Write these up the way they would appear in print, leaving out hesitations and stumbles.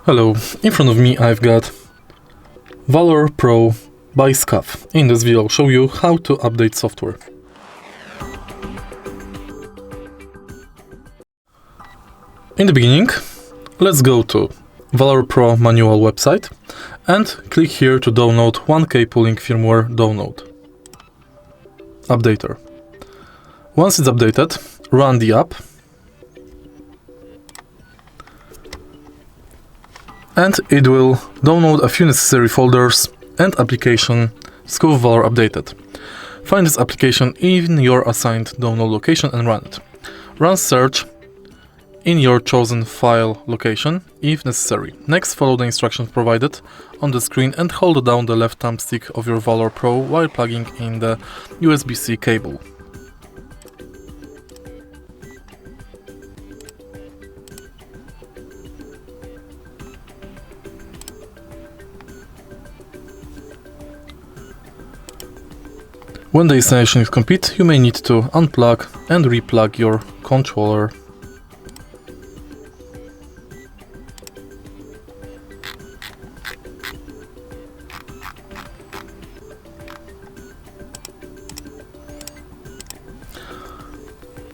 Hello, in front of me I've got Valor Pro by SCUF. In this video I'll show you how to update software. In the beginning, let's go to Valor Pro manual website and click here to download 1K pooling firmware download updater. Once it's updated, run the app and it will download a few necessary folders and application SCUF Valor updated. Find this application in your assigned download location and run it. Run search in your chosen file location if necessary. Next, follow the instructions provided on the screen and hold down the left thumbstick of your Valor Pro while plugging in the USB-C cable. When the installation is complete, you may need to unplug and replug your controller.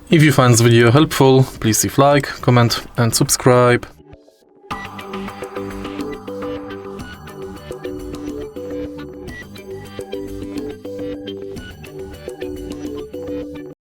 If you find this video helpful, please leave like, comment and subscribe.